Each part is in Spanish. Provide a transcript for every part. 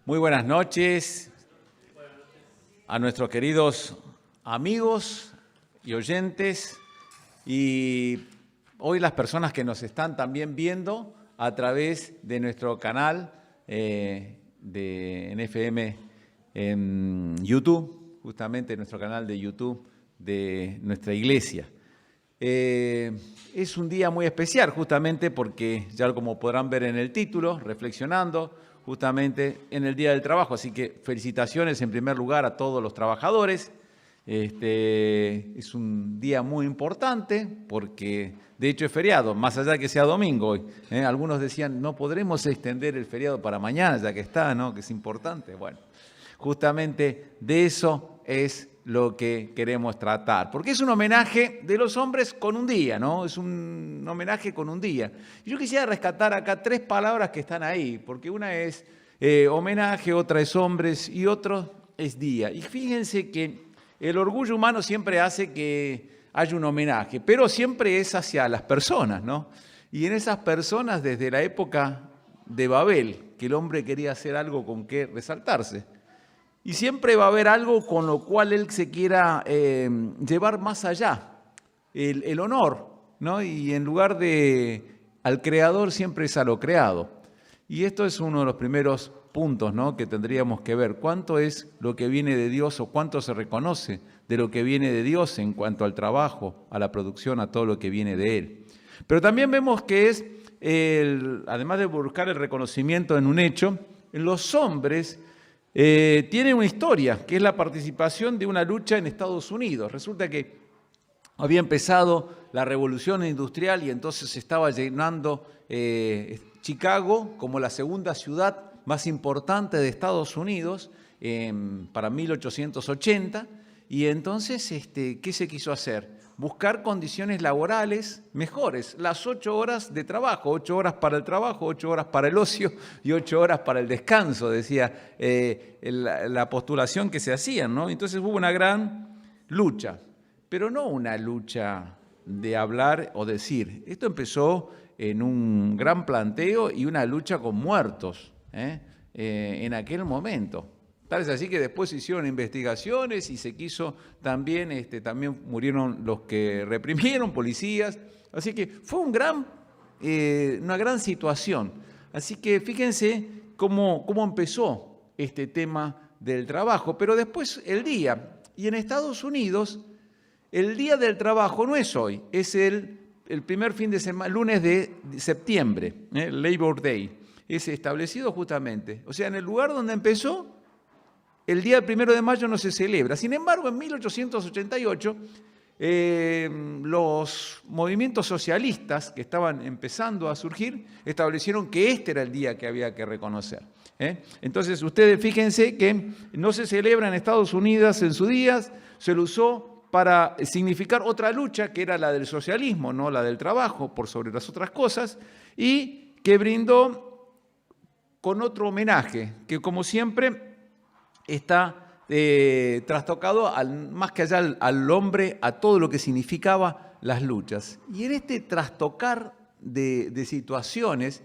Muy buenas noches a nuestros queridos amigos y oyentes y hoy las personas que nos están también viendo a través de nuestro canal en FM en YouTube, justamente nuestro canal de YouTube de nuestra iglesia. Es un día muy especial justamente porque ya como podrán ver en el título, reflexionando justamente en el Día del Trabajo. Así que felicitaciones en primer lugar a todos los trabajadores. Es un día muy importante porque de hecho es feriado, más allá de que sea domingo hoy. Algunos decían, no podremos extender el feriado para mañana ya que está, ¿no? Que es importante. Bueno, justamente de eso es lo que queremos tratar, porque es un homenaje de los hombres con un día, ¿no? Es un homenaje con un día. Y yo quisiera rescatar acá tres palabras que están ahí, porque una es homenaje, otra es hombres y otro es día. Y fíjense que el orgullo humano siempre hace que haya un homenaje, pero siempre es hacia las personas, ¿no? Y en esas personas, desde la época de Babel, que el hombre quería hacer algo con que resaltarse. Y siempre va a haber algo con lo cual él se quiera llevar más allá, el honor, ¿no? Y en lugar de al creador siempre es a lo creado. Y esto es uno de los primeros puntos, ¿no? Que tendríamos que ver. ¿Cuánto es lo que viene de Dios o cuánto se reconoce de lo que viene de Dios en cuanto al trabajo, a la producción, a todo lo que viene de Él? Pero también vemos que es, además de buscar el reconocimiento en un hecho, los hombres tiene una historia, que es la participación de una lucha en Estados Unidos. Resulta que había empezado la revolución industrial y entonces se estaba llenando Chicago como la segunda ciudad más importante de Estados Unidos para 1880. Y entonces, ¿qué se quiso hacer? Buscar condiciones laborales mejores, las 8 horas de trabajo, 8 horas para el trabajo, 8 horas para el ocio y 8 horas para el descanso, decía la postulación que se hacían, ¿no? Entonces hubo una gran lucha, pero no una lucha de hablar o decir. Esto empezó en un gran planteo y una lucha con muertos en aquel momento. Tal es así que después se hicieron investigaciones y se quiso también, también murieron los que reprimieron, policías. Así que fue una gran situación. Así que fíjense cómo empezó este tema del trabajo. Pero después el día. Y en Estados Unidos, el Día del Trabajo no es hoy, es el primer fin de semana, lunes de septiembre, Labor Day. Es establecido justamente. O sea, en el lugar donde empezó, el día 1 de mayo no se celebra. Sin embargo, en 1888, los movimientos socialistas que estaban empezando a surgir establecieron que este era el día que había que reconocer. Entonces, ustedes fíjense que no se celebra en Estados Unidos en su día, se lo usó para significar otra lucha, que era la del socialismo, no la del trabajo, por sobre las otras cosas, y que brindó con otro homenaje, que como siempre está trastocado más que allá al hombre, a todo lo que significaba las luchas. Y en este trastocar de situaciones,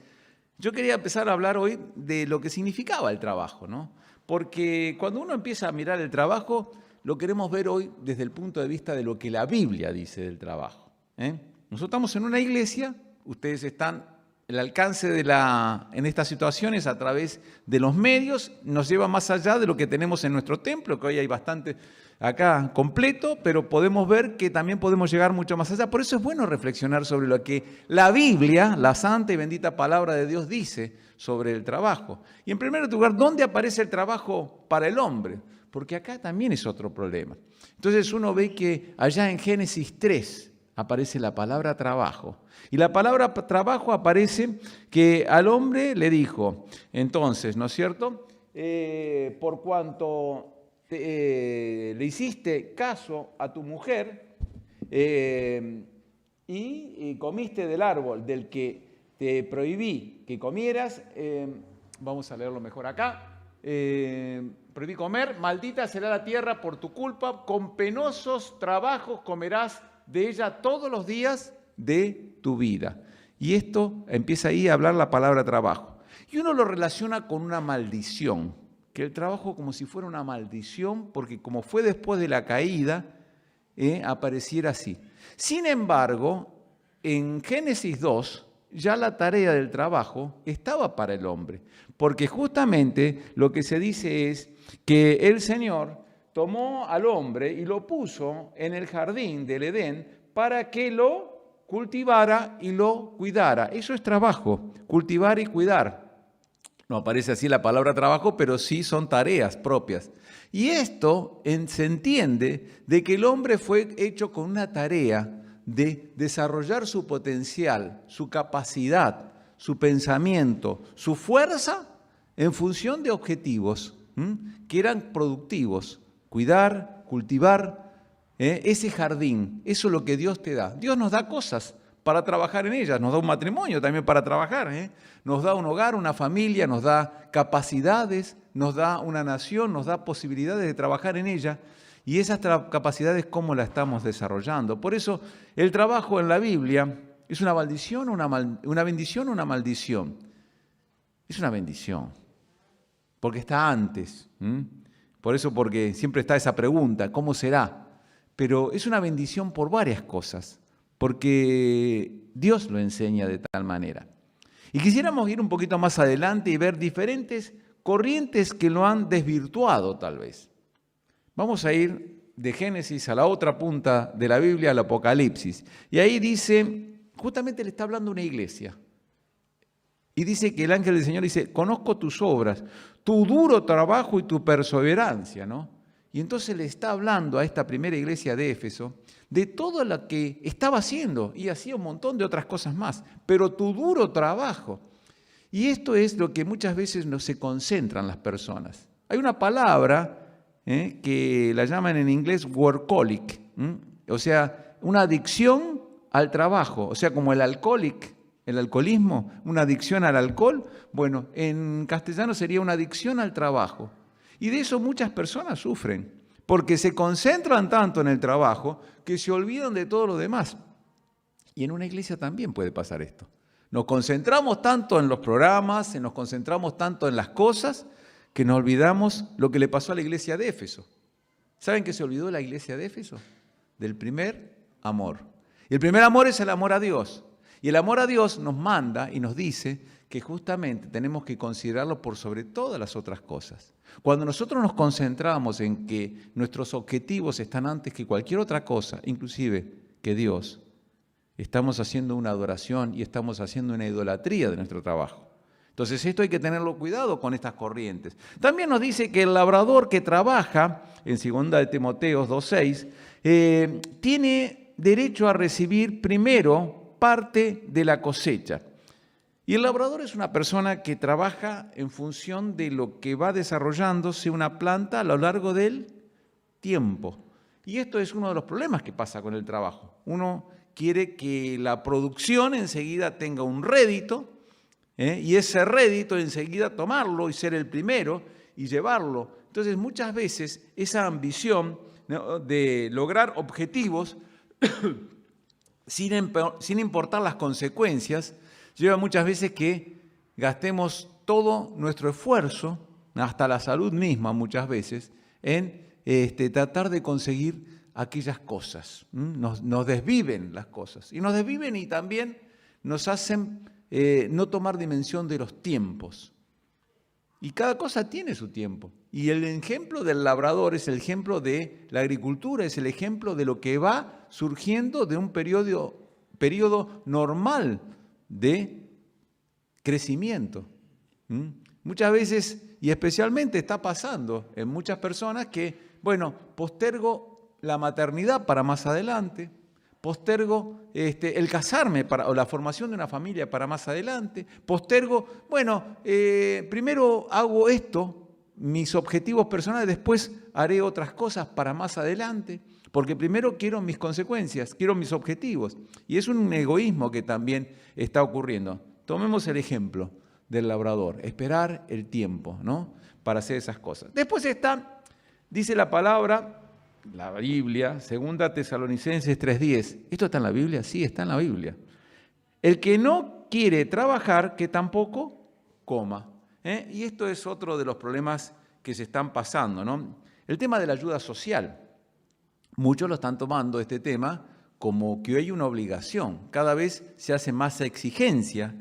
yo quería empezar a hablar hoy de lo que significaba el trabajo, ¿no? Porque cuando uno empieza a mirar el trabajo, lo queremos ver hoy desde el punto de vista de lo que la Biblia dice del trabajo. Nosotros estamos en una iglesia, ustedes están. El alcance en estas situaciones a través de los medios nos lleva más allá de lo que tenemos en nuestro templo, que hoy hay bastante acá completo, pero podemos ver que también podemos llegar mucho más allá. Por eso es bueno reflexionar sobre lo que la Biblia, la santa y bendita palabra de Dios, dice sobre el trabajo. Y en primer lugar, ¿dónde aparece el trabajo para el hombre? Porque acá también es otro problema. Entonces uno ve que allá en Génesis 3 aparece la palabra trabajo. Y la palabra trabajo aparece que al hombre le dijo, entonces, ¿no es cierto? Por cuanto le hiciste caso a tu mujer y comiste del árbol del que te prohibí que comieras, vamos a leerlo mejor acá, prohibí comer, maldita será la tierra por tu culpa, con penosos trabajos comerás de ella todos los días de tu vida. Y esto empieza ahí a hablar la palabra trabajo. Y uno lo relaciona con una maldición. que el trabajo como si fuera una maldición, porque como fue después de la caída, apareciera así. Sin embargo, en Génesis 2, ya la tarea del trabajo estaba para el hombre, porque justamente lo que se dice es que el Señor tomó al hombre y lo puso en el jardín del Edén para que lo cultivara y lo cuidara. Eso es trabajo, cultivar y cuidar. No aparece así la palabra trabajo, pero sí son tareas propias. Y esto se entiende de que el hombre fue hecho con una tarea de desarrollar su potencial, su capacidad, su pensamiento, su fuerza en función de objetivos que eran productivos. Cuidar, cultivar ese jardín, eso es lo que Dios te da. Dios nos da cosas para trabajar en ellas, nos da un matrimonio también para trabajar, nos da un hogar, una familia, nos da capacidades, nos da una nación, nos da posibilidades de trabajar en ella. Y esas capacidades, ¿cómo las estamos desarrollando? Por eso el trabajo en la Biblia es una bendición o una maldición. Es una bendición, porque está antes. Por eso, porque siempre está esa pregunta, ¿cómo será? Pero es una bendición por varias cosas, porque Dios lo enseña de tal manera. Y quisiéramos ir un poquito más adelante y ver diferentes corrientes que lo han desvirtuado tal vez. Vamos a ir de Génesis a la otra punta de la Biblia, al Apocalipsis. Y ahí dice, justamente le está hablando una iglesia. Y dice que el ángel del Señor dice, conozco tus obras, tu duro trabajo y tu perseverancia, ¿no? Y entonces le está hablando a esta primera iglesia de Éfeso de todo lo que estaba haciendo y hacía un montón de otras cosas más, pero tu duro trabajo. Y esto es lo que muchas veces no se concentran las personas. Hay una palabra que la llaman en inglés workaholic, o sea, una adicción al trabajo, o sea, como el alcoholismo, una adicción al alcohol, bueno, en castellano sería una adicción al trabajo. Y de eso muchas personas sufren, porque se concentran tanto en el trabajo que se olvidan de todo lo demás. Y en una iglesia también puede pasar esto. Nos concentramos tanto en los programas, nos concentramos tanto en las cosas, que nos olvidamos lo que le pasó a la iglesia de Éfeso. ¿Saben qué se olvidó la iglesia de Éfeso? Del primer amor. Y el primer amor es el amor a Dios. Y el amor a Dios nos manda y nos dice que justamente tenemos que considerarlo por sobre todas las otras cosas. Cuando nosotros nos concentramos en que nuestros objetivos están antes que cualquier otra cosa, inclusive que Dios, estamos haciendo una adoración y estamos haciendo una idolatría de nuestro trabajo. Entonces esto hay que tenerlo cuidado con estas corrientes. También nos dice que el labrador que trabaja, en 2 de Timoteo 2:6, tiene derecho a recibir primero parte de la cosecha. Y el labrador es una persona que trabaja en función de lo que va desarrollándose una planta a lo largo del tiempo. Y esto es uno de los problemas que pasa con el trabajo. Uno quiere que la producción enseguida tenga un rédito, y ese rédito enseguida tomarlo y ser el primero y llevarlo. Entonces muchas veces esa ambición, ¿no?, de lograr objetivos sin importar las consecuencias, lleva muchas veces que gastemos todo nuestro esfuerzo, hasta la salud misma muchas veces, en tratar de conseguir aquellas cosas. Nos desviven las cosas. Y nos desviven y también nos hacen no tomar dimensión de los tiempos. Y cada cosa tiene su tiempo. Y el ejemplo del labrador es el ejemplo de la agricultura, es el ejemplo de lo que va surgiendo de un periodo normal de crecimiento. Muchas veces, y especialmente está pasando en muchas personas que, bueno, postergo la maternidad para más adelante, postergo el casarme o la formación de una familia para más adelante, postergo, bueno, primero hago esto, mis objetivos personales, después haré otras cosas para más adelante, porque primero quiero mis consecuencias, quiero mis objetivos. Y es un egoísmo que también está ocurriendo. Tomemos el ejemplo del labrador, esperar el tiempo, ¿no?, para hacer esas cosas. Después está, dice la palabra, la Biblia, 2 Tesalonicenses 3:10. ¿Esto está en la Biblia? Sí, está en la Biblia. El que no quiere trabajar, que tampoco coma. Y esto es otro de los problemas que se están pasando, ¿no? El tema de la ayuda social. Muchos lo están tomando este tema como que hay una obligación. Cada vez se hace más exigencia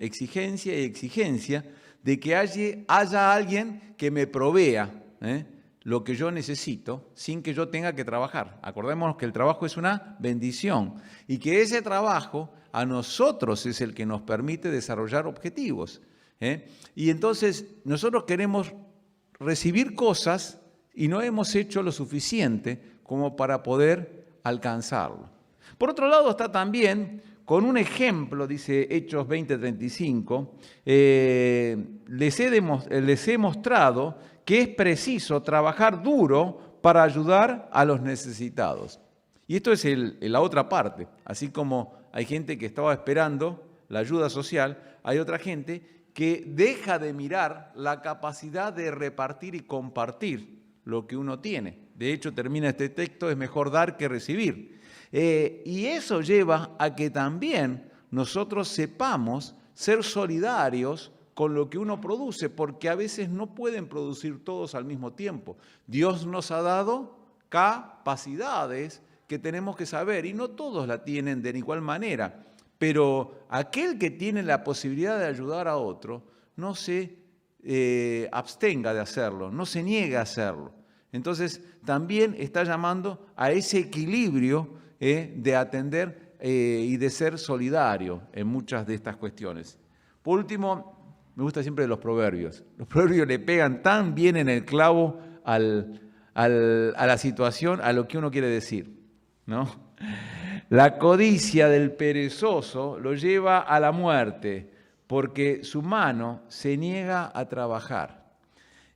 de que haya alguien que me provea lo que yo necesito sin que yo tenga que trabajar. Acordémonos que el trabajo es una bendición y que ese trabajo a nosotros es el que nos permite desarrollar objetivos. Y entonces nosotros queremos recibir cosas y no hemos hecho lo suficiente como para poder alcanzarlo. Por otro lado está también, con un ejemplo, dice Hechos 20:35, les he mostrado que es preciso trabajar duro para ayudar a los necesitados. Y esto es la otra parte. Así como hay gente que estaba esperando la ayuda social, hay otra gente que deja de mirar la capacidad de repartir y compartir lo que uno tiene. De hecho, termina este texto, es mejor dar que recibir. Y eso lleva a que también nosotros sepamos ser solidarios con lo que uno produce, porque a veces no pueden producir todos al mismo tiempo. Dios nos ha dado capacidades que tenemos que saber y no todos la tienen de igual manera. Pero aquel que tiene la posibilidad de ayudar a otro no se abstenga de hacerlo, no se niega a hacerlo. Entonces también está llamando a ese equilibrio de atender y de ser solidario en muchas de estas cuestiones. Por último, me gusta siempre los proverbios. Los proverbios le pegan tan bien en el clavo a la situación, a lo que uno quiere decir, ¿no? La codicia del perezoso lo lleva a la muerte, porque su mano se niega a trabajar.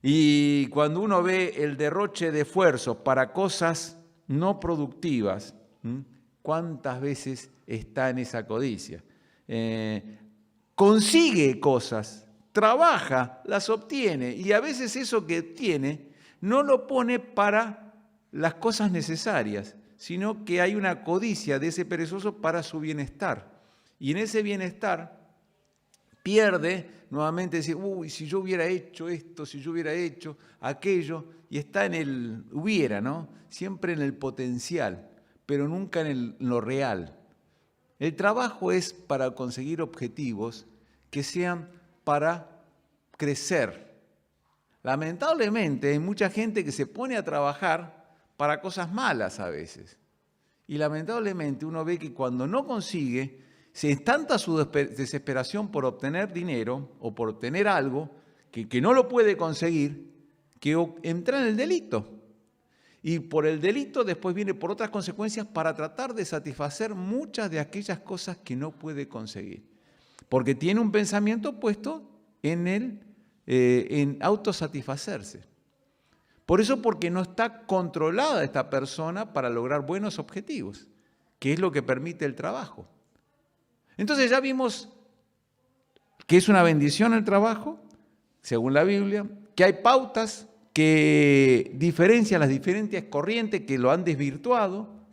Y cuando uno ve el derroche de esfuerzos para cosas no productivas, ¿cuántas veces está en esa codicia? Consigue cosas, trabaja, las obtiene, y a veces eso que obtiene no lo pone para las cosas necesarias, sino que hay una codicia de ese perezoso para su bienestar. Y en ese bienestar pierde nuevamente decir, uy, si yo hubiera hecho esto, si yo hubiera hecho aquello, y está en el hubiera, ¿no? Siempre en el potencial, pero nunca en lo real. El trabajo es para conseguir objetivos que sean para crecer. Lamentablemente hay mucha gente que se pone a trabajar para cosas malas a veces. Y lamentablemente uno ve que cuando no consigue, es tanta su desesperación por obtener dinero o por obtener algo que no lo puede conseguir, que entra en el delito. Y por el delito después viene por otras consecuencias para tratar de satisfacer muchas de aquellas cosas que no puede conseguir. Porque tiene un pensamiento puesto en autosatisfacerse. Por eso, porque no está controlada esta persona para lograr buenos objetivos, que es lo que permite el trabajo. Entonces ya vimos que es una bendición el trabajo, según la Biblia, que hay pautas que diferencian las diferentes corrientes que lo han desvirtuado,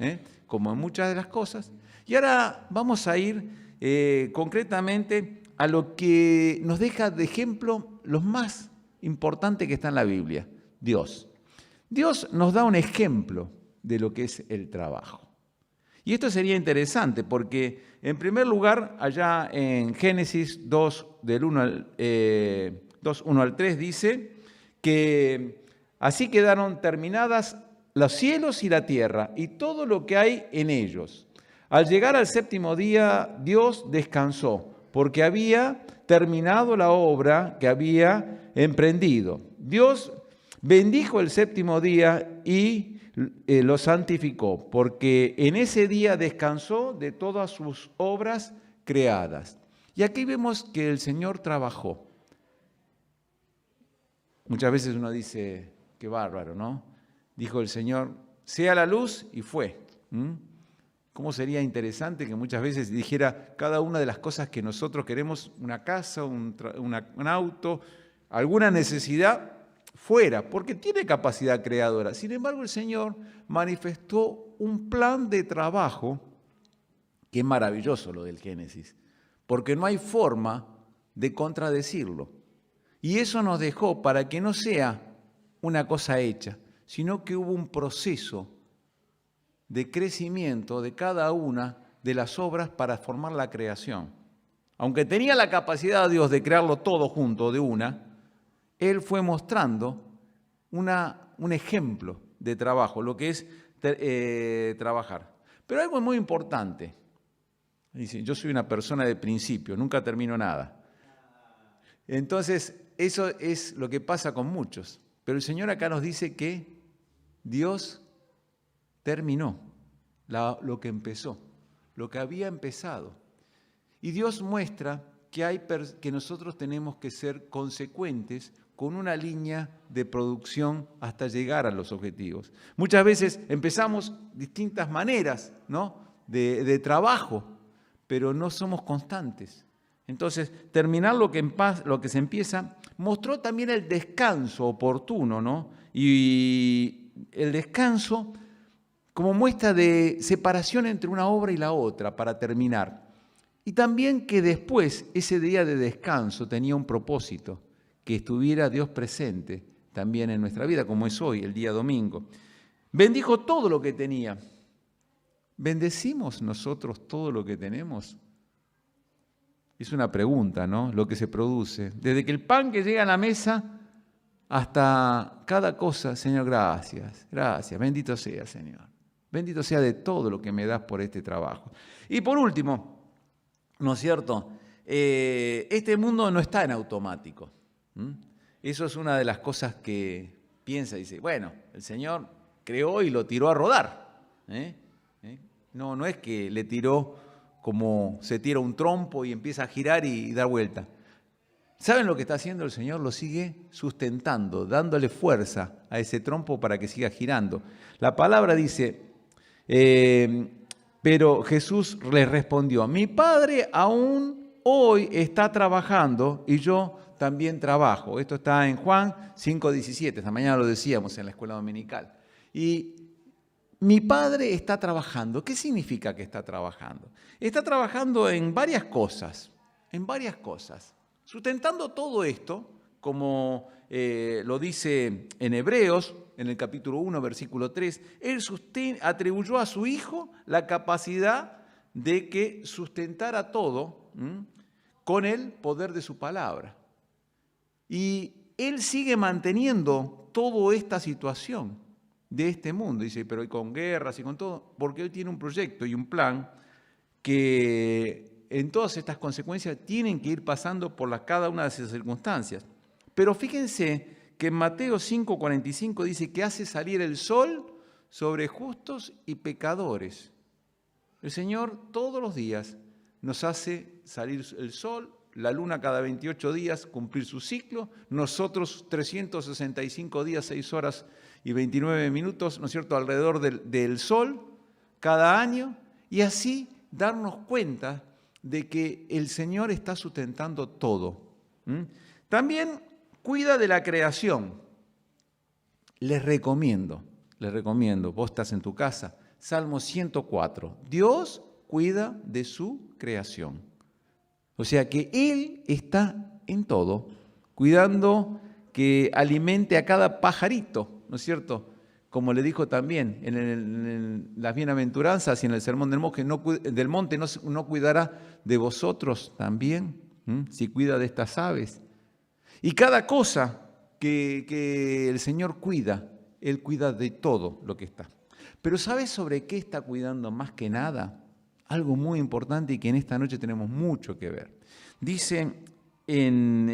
como en muchas de las cosas. Y ahora vamos a ir concretamente a lo que nos deja de ejemplo lo más importante que está en la Biblia. Dios. Dios nos da un ejemplo de lo que es el trabajo. Y esto sería interesante porque, en primer lugar, allá en Génesis 2, del 1 al 3, dice que así quedaron terminadas los cielos y la tierra y todo lo que hay en ellos. Al llegar al séptimo día, Dios descansó porque había terminado la obra que había emprendido. Dios bendijo el séptimo día y lo santificó, porque en ese día descansó de todas sus obras creadas. Y aquí vemos que el Señor trabajó. Muchas veces uno dice, qué bárbaro, ¿no? Dijo el Señor, sea la luz y fue. ¿Cómo sería interesante que muchas veces dijera cada una de las cosas que nosotros queremos, una casa, un auto, alguna necesidad, fuera, porque tiene capacidad creadora. Sin embargo, el Señor manifestó un plan de trabajo que es maravilloso lo del Génesis, porque no hay forma de contradecirlo. Y eso nos dejó para que no sea una cosa hecha, sino que hubo un proceso de crecimiento de cada una de las obras para formar la creación. Aunque tenía la capacidad Dios de crearlo todo junto de una, Él fue mostrando un ejemplo de trabajo, lo que es trabajar. Pero algo muy importante. Dice, yo soy una persona de principio, nunca termino nada. Entonces, eso es lo que pasa con muchos. Pero el Señor acá nos dice que Dios terminó lo que empezó, lo que había empezado. Y Dios muestra que nosotros tenemos que ser consecuentes con una línea de producción hasta llegar a los objetivos. Muchas veces empezamos distintas maneras, ¿no?, de trabajo, pero no somos constantes. Entonces, terminar lo que se empieza, mostró también el descanso oportuno, ¿no? Y el descanso como muestra de separación entre una obra y la otra para terminar. Y también que después, ese día de descanso tenía un propósito, que estuviera Dios presente también en nuestra vida, como es hoy, el día domingo. Bendijo todo lo que tenía. ¿Bendecimos nosotros todo lo que tenemos? Es una pregunta, ¿no? Lo que se produce. Desde que el pan que llega a la mesa hasta cada cosa, Señor, gracias, gracias, bendito sea, Señor. Bendito sea de todo lo que me das por este trabajo. Y por último, ¿no es cierto? Este mundo no está en automático. Eso es una de las cosas que piensa y dice, bueno, el Señor creó y lo tiró a rodar. No es que le tiró como se tira un trompo y empieza a girar y dar vuelta. ¿Saben lo que está haciendo el Señor? Lo sigue sustentando, dándole fuerza a ese trompo para que siga girando. La palabra dice, pero Jesús les respondió, mi Padre aún hoy está trabajando y yo también trabajo. Esto está en Juan 5:17, esta mañana lo decíamos en la escuela dominical. Y mi Padre está trabajando. ¿Qué significa que está trabajando? Está trabajando en varias cosas, sustentando todo esto, como lo dice en Hebreos, en el capítulo 1, versículo 3, Él atribuyó a su Hijo la capacidad de que sustentara todo con el poder de su palabra. Y Él sigue manteniendo toda esta situación de este mundo. Dice, pero con guerras y con todo, porque Él tiene un proyecto y un plan que en todas estas consecuencias tienen que ir pasando por cada una de esas circunstancias. Pero fíjense que en Mateo 5:45 dice que hace salir el sol sobre justos y pecadores. El Señor todos los días nos hace salir el sol, la luna cada 28 días cumplir su ciclo, nosotros 365 días, 6 horas y 29 minutos, ¿no es cierto?, alrededor del sol cada año, y así darnos cuenta de que el Señor está sustentando todo. También cuida de la creación. Les recomiendo, vos estás en tu casa, Salmo 104, Dios cuida de su creación. O sea que Él está en todo, cuidando que alimente a cada pajarito, ¿no es cierto? Como le dijo también en las bienaventuranzas y en el sermón del monte, no cuidará de vosotros también, si cuida de estas aves. Y cada cosa que el Señor cuida, Él cuida de todo lo que está. Pero ¿sabes sobre qué está cuidando más que nada? Algo muy importante y que en esta noche tenemos mucho que ver. Dice en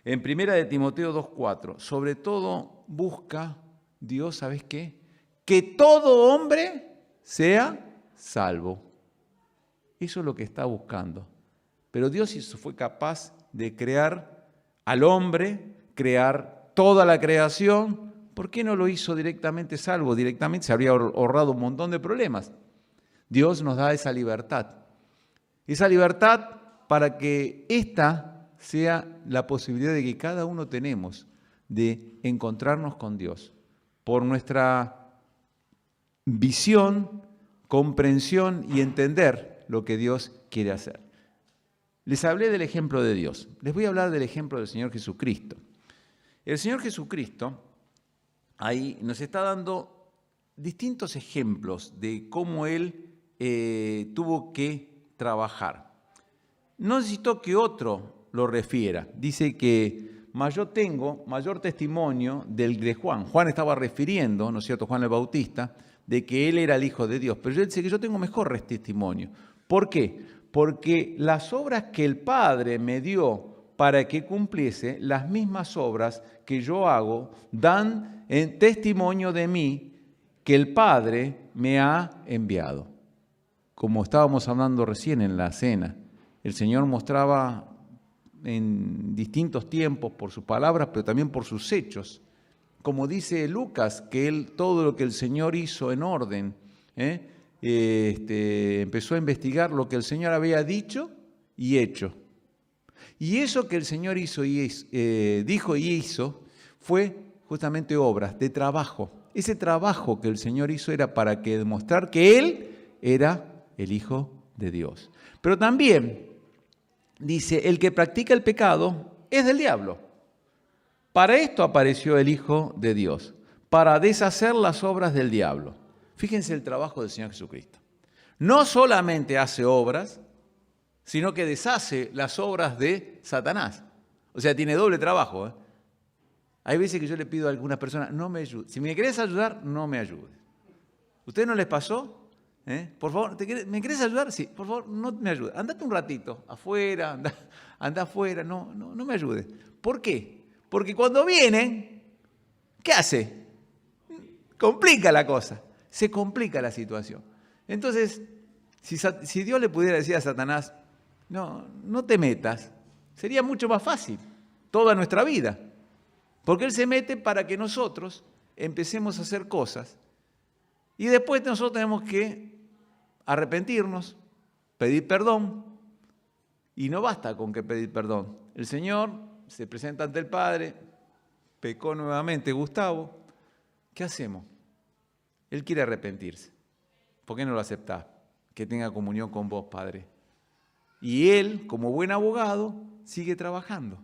1 de Timoteo 2:4, sobre todo busca Dios, ¿sabes qué? Que todo hombre sea salvo. Eso es lo que está buscando. Pero Dios fue capaz de crear al hombre, crear toda la creación. ¿Por qué no lo hizo directamente salvo? Directamente se habría ahorrado un montón de problemas. Dios nos da esa libertad para que esta sea la posibilidad de que cada uno tenemos de encontrarnos con Dios por nuestra visión, comprensión y entender lo que Dios quiere hacer. Les hablé del ejemplo de Dios. Les voy a hablar del ejemplo del Señor Jesucristo. El Señor Jesucristo ahí nos está dando distintos ejemplos de cómo Él tuvo que trabajar. No necesitó que otro lo refiera. Dice que yo tengo mayor testimonio del de Juan. Juan estaba refiriendo, ¿no es cierto?, Juan el Bautista, de que él era el Hijo de Dios. Pero él dice que yo tengo mejor testimonio. ¿Por qué? Porque las obras que el Padre me dio para que cumpliese, las mismas obras que yo hago, dan en testimonio de mí que el Padre me ha enviado. Como estábamos hablando recién en la cena, el Señor mostraba en distintos tiempos por sus palabras, pero también por sus hechos. Como dice Lucas, que todo lo que el Señor hizo en orden, empezó a investigar lo que el Señor había dicho y hecho. Y eso que el Señor dijo y hizo fue justamente obras de trabajo. Ese trabajo que el Señor hizo era para demostrar que Él era el Hijo de Dios. Pero también dice, el que practica el pecado es del diablo. Para esto apareció el Hijo de Dios, para deshacer las obras del diablo. Fíjense el trabajo del Señor Jesucristo. No solamente hace obras, sino que deshace las obras de Satanás. O sea, tiene doble trabajo. Hay veces que yo le pido a algunas personas, no me ayudes. Si me querés ayudar, no me ayudes. ¿Ustedes no les pasó? Por favor, ¿me querés ayudar? Sí, por favor, no me ayudes. Andate un ratito afuera, anda afuera, no me ayudes. ¿Por qué? Porque cuando vienen, ¿qué hace? Complica la cosa, se complica la situación. Entonces, si Dios le pudiera decir a Satanás, no te metas, sería mucho más fácil toda nuestra vida. Porque Él se mete para que nosotros empecemos a hacer cosas y después nosotros tenemos que arrepentirnos, pedir perdón, y no basta con que pedir perdón. El Señor se presenta ante el Padre, pecó nuevamente Gustavo, ¿qué hacemos? Él quiere arrepentirse. ¿Por qué no lo aceptás? Que tenga comunión con vos, Padre. Y Él, como buen abogado, sigue trabajando,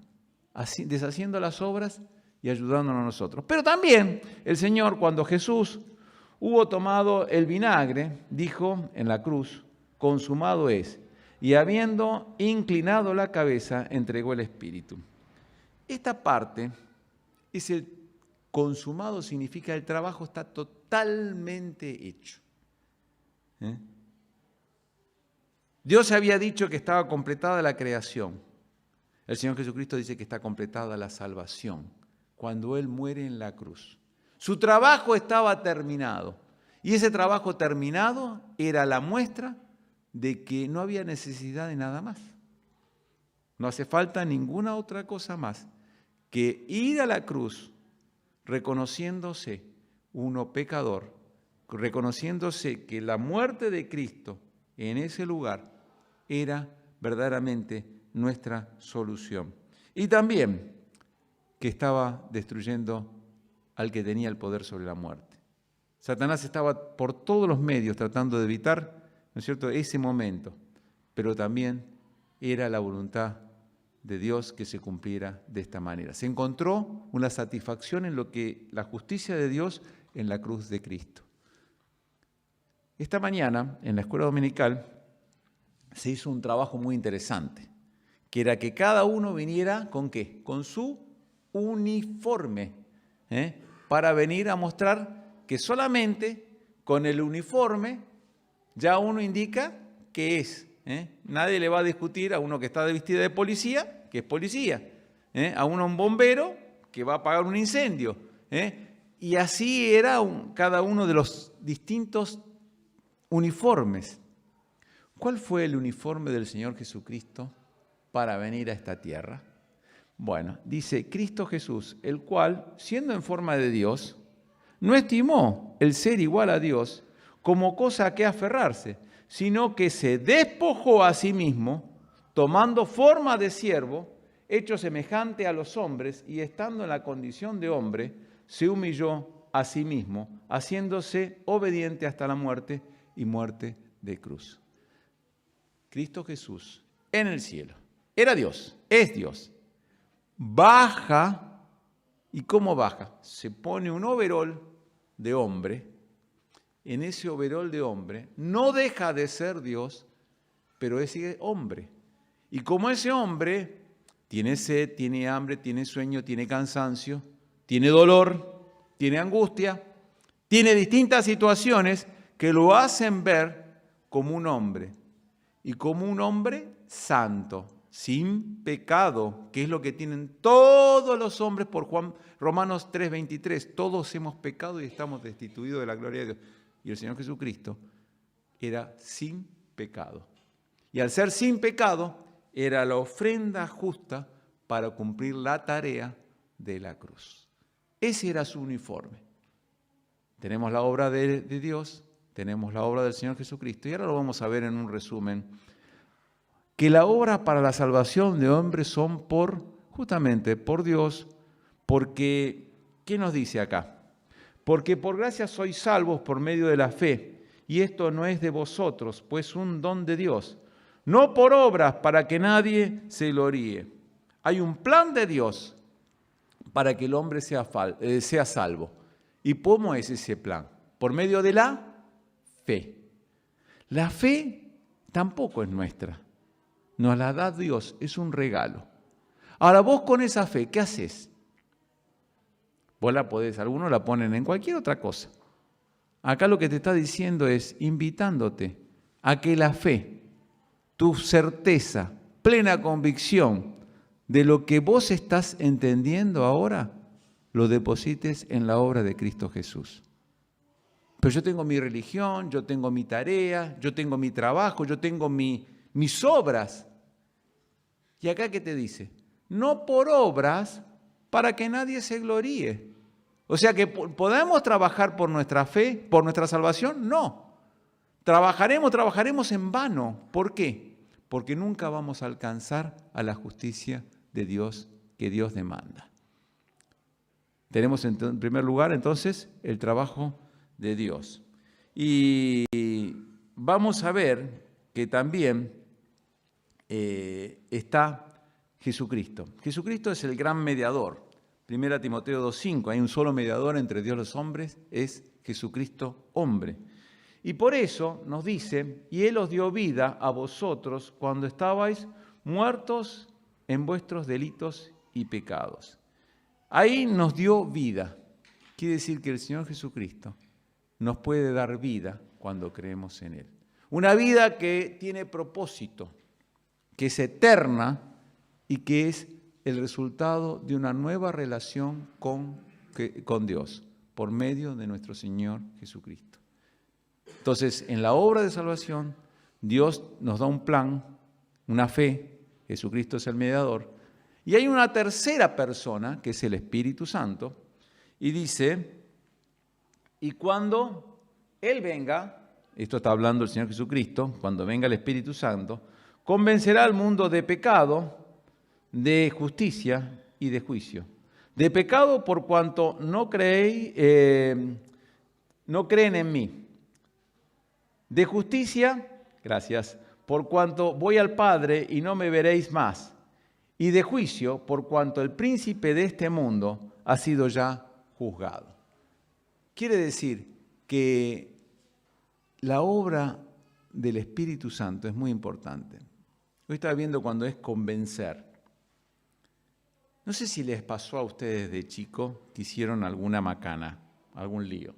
deshaciendo las obras y ayudándonos a nosotros. Pero también el Señor, cuando Jesús hubo tomado el vinagre, dijo en la cruz, consumado es, y habiendo inclinado la cabeza, entregó el Espíritu. Esta parte es el consumado, significa el trabajo está totalmente hecho. Dios había dicho que estaba completada la creación. El Señor Jesucristo dice que está completada la salvación cuando Él muere en la cruz. Su trabajo estaba terminado y ese trabajo terminado era la muestra de que no había necesidad de nada más. No hace falta ninguna otra cosa más que ir a la cruz reconociéndose uno pecador, reconociéndose que la muerte de Cristo en ese lugar era verdaderamente nuestra solución. Y también que estaba destruyendo al que tenía el poder sobre la muerte. Satanás estaba por todos los medios tratando de evitar, ¿no es cierto?, ese momento, pero también era la voluntad de Dios que se cumpliera de esta manera. Se encontró una satisfacción en lo que la justicia de Dios en la cruz de Cristo. Esta mañana, en la escuela dominical, se hizo un trabajo muy interesante, que era que cada uno viniera ¿con qué? Con su uniforme, para venir a mostrar que solamente con el uniforme ya uno indica qué es. Nadie le va a discutir a uno que está vestido de policía, que es policía, a uno un bombero que va a apagar un incendio. Y así era cada uno de los distintos uniformes. ¿Cuál fue el uniforme del Señor Jesucristo para venir a esta tierra? Bueno, dice Cristo Jesús, el cual, siendo en forma de Dios, no estimó el ser igual a Dios como cosa a que aferrarse, sino que se despojó a sí mismo, tomando forma de siervo, hecho semejante a los hombres, y estando en la condición de hombre, se humilló a sí mismo, haciéndose obediente hasta la muerte y muerte de cruz. Cristo Jesús en el cielo era Dios, es Dios. Baja ¿Y cómo baja? Se pone un overol de hombre. En ese overol de hombre no deja de ser Dios, pero es hombre. Y como ese hombre tiene sed, tiene hambre, tiene sueño, tiene cansancio, tiene dolor, tiene angustia, tiene distintas situaciones que lo hacen ver como un hombre. Y como un hombre santo, sin pecado, que es lo que tienen todos los hombres por Romanos 3:23. Todos hemos pecado y estamos destituidos de la gloria de Dios. Y el Señor Jesucristo era sin pecado. Y al ser sin pecado, era la ofrenda justa para cumplir la tarea de la cruz. Ese era su uniforme. Tenemos la obra de Dios, tenemos la obra del Señor Jesucristo, y ahora lo vamos a ver en un resumen, que la obra para la salvación de hombres son justamente por Dios, porque, ¿qué nos dice acá? Porque por gracia sois salvos por medio de la fe, y esto no es de vosotros, pues un don de Dios, no por obras para que nadie se gloríe. Hay un plan de Dios para que el hombre sea salvo. ¿Y cómo es ese plan? Por medio de la fe. La fe tampoco es nuestra. Nos la da Dios, es un regalo. Ahora vos con esa fe, ¿qué haces? Vos la podés, algunos la ponen en cualquier otra cosa. Acá lo que te está diciendo es invitándote a que la fe, tu certeza, plena convicción de lo que vos estás entendiendo ahora, lo deposites en la obra de Cristo Jesús. Pero yo tengo mi religión, yo tengo mi tarea, yo tengo mi trabajo, yo tengo mis obras. Y acá, ¿qué te dice? No por obras para que nadie se gloríe. O sea que ¿podemos trabajar por nuestra fe, por nuestra salvación? No. Trabajaremos en vano. ¿Por qué? Porque nunca vamos a alcanzar a la justicia de Dios que Dios demanda. Tenemos en primer lugar entonces el trabajo de Dios. Y vamos a ver que también está Jesucristo. Jesucristo es el gran mediador. 1 Timoteo 2:5, hay un solo mediador entre Dios y los hombres, es Jesucristo hombre. Y por eso nos dice, y Él os dio vida a vosotros cuando estabais muertos en vuestros delitos y pecados. Ahí nos dio vida. Quiere decir que el Señor Jesucristo nos puede dar vida cuando creemos en Él. Una vida que tiene propósito, que es eterna y que es el resultado de una nueva relación con Dios por medio de nuestro Señor Jesucristo. Entonces, en la obra de salvación, Dios nos da un plan, una fe, Jesucristo es el mediador, y hay una tercera persona, que es el Espíritu Santo, y dice, y cuando Él venga, esto está hablando el Señor Jesucristo, cuando venga el Espíritu Santo, convencerá al mundo de pecado, de justicia y de juicio. De pecado por cuanto no creen en mí. De justicia, gracias, por cuanto voy al Padre y no me veréis más. Y de juicio, por cuanto el príncipe de este mundo ha sido ya juzgado. Quiere decir que la obra del Espíritu Santo es muy importante. Hoy estaba viendo cuando es convencer. No sé si les pasó a ustedes de chico que hicieron alguna macana, algún lío.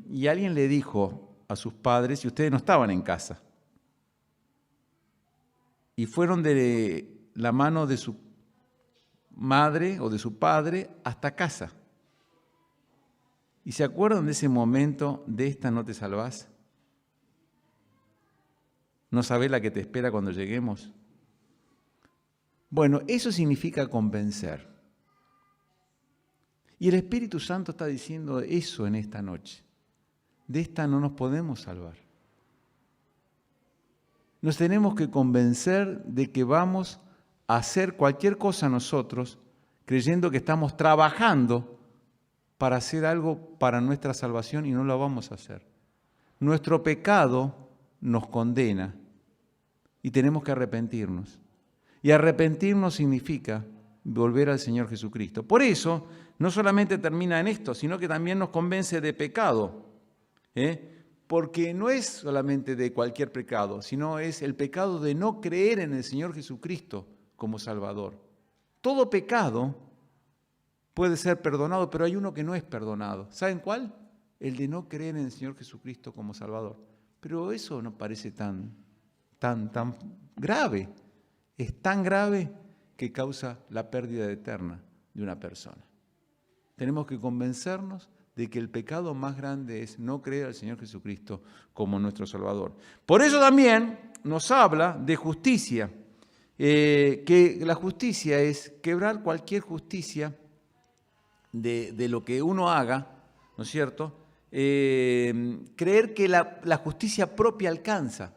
Y alguien le dijo a sus padres, y ustedes no estaban en casa, y fueron de la mano de su madre o de su padre hasta casa. ¿Y se acuerdan de ese momento de esta no te salvás? ¿No sabés la que te espera cuando lleguemos? Bueno, eso significa convencer. Y el Espíritu Santo está diciendo eso en esta noche. De esta no nos podemos salvar. Nos tenemos que convencer de que vamos a hacer cualquier cosa nosotros, creyendo que estamos trabajando para hacer algo para nuestra salvación y no lo vamos a hacer. Nuestro pecado nos condena y tenemos que arrepentirnos. Y arrepentirnos significa volver al Señor Jesucristo. Por eso, no solamente termina en esto, sino que también nos convence de pecado, porque no es solamente de cualquier pecado, sino es el pecado de no creer en el Señor Jesucristo como Salvador. Todo pecado puede ser perdonado, pero hay uno que no es perdonado. ¿Saben cuál? El de no creer en el Señor Jesucristo como Salvador. Pero eso no parece tan grave. Es tan grave que causa la pérdida eterna de una persona. Tenemos que convencernos de que el pecado más grande es no creer al Señor Jesucristo como nuestro Salvador. Por eso también nos habla de justicia, que la justicia es quebrar cualquier justicia de lo que uno haga, ¿no es cierto? Creer que la justicia propia alcanza,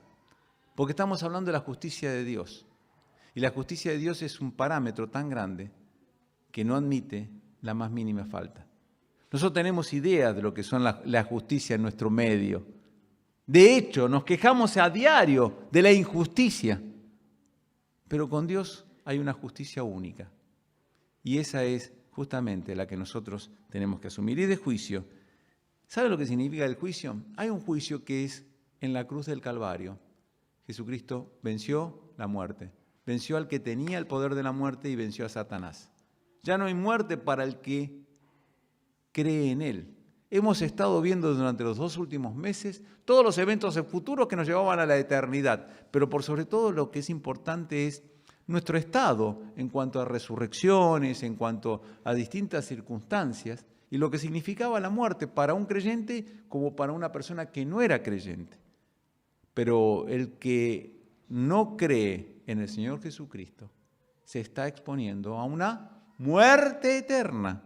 porque estamos hablando de la justicia de Dios. Y la justicia de Dios es un parámetro tan grande que no admite la más mínima falta. Nosotros tenemos idea de lo que son la justicia en nuestro medio. De hecho, nos quejamos a diario de la injusticia. Pero con Dios hay una justicia única. Y esa es justamente la que nosotros tenemos que asumir. Y de juicio, ¿sabe lo que significa el juicio? Hay un juicio que es en la cruz del Calvario. Jesucristo venció la muerte. Venció al que tenía el poder de la muerte y venció a Satanás. Ya no hay muerte para el que cree en Él. Hemos estado viendo durante los 2 últimos meses todos los eventos futuros que nos llevaban a la eternidad, pero por sobre todo lo que es importante es nuestro estado en cuanto a resurrecciones, en cuanto a distintas circunstancias y lo que significaba la muerte para un creyente como para una persona que no era creyente. Pero el que no cree en el Señor Jesucristo se está exponiendo a una muerte eterna.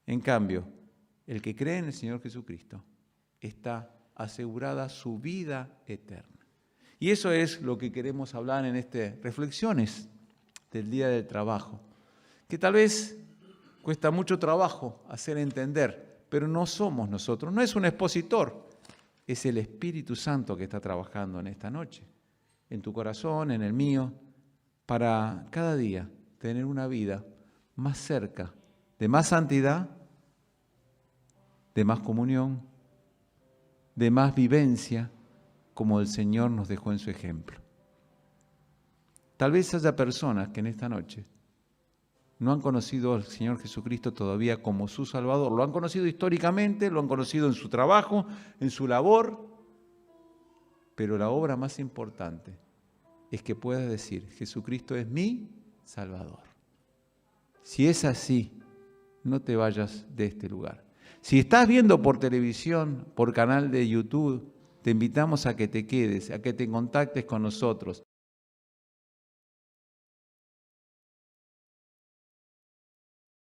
En cambio, el que cree en el Señor Jesucristo está asegurada su vida eterna. Y eso es lo que queremos hablar en estas reflexiones del Día del Trabajo, que tal vez cuesta mucho trabajo hacer entender, pero no somos nosotros, no es un expositor, es el Espíritu Santo que está trabajando en esta noche, en tu corazón, en el mío, para cada día tener una vida más cerca, de más santidad, de más comunión, de más vivencia, como el Señor nos dejó en su ejemplo. Tal vez haya personas que en esta noche no han conocido al Señor Jesucristo todavía como su Salvador. Lo han conocido históricamente, lo han conocido en su trabajo, en su labor, pero la obra más importante es que puedas decir, Jesucristo es mi Salvador. Si es así, no te vayas de este lugar. Si estás viendo por televisión, por canal de YouTube, te invitamos a que te quedes, a que te contactes con nosotros.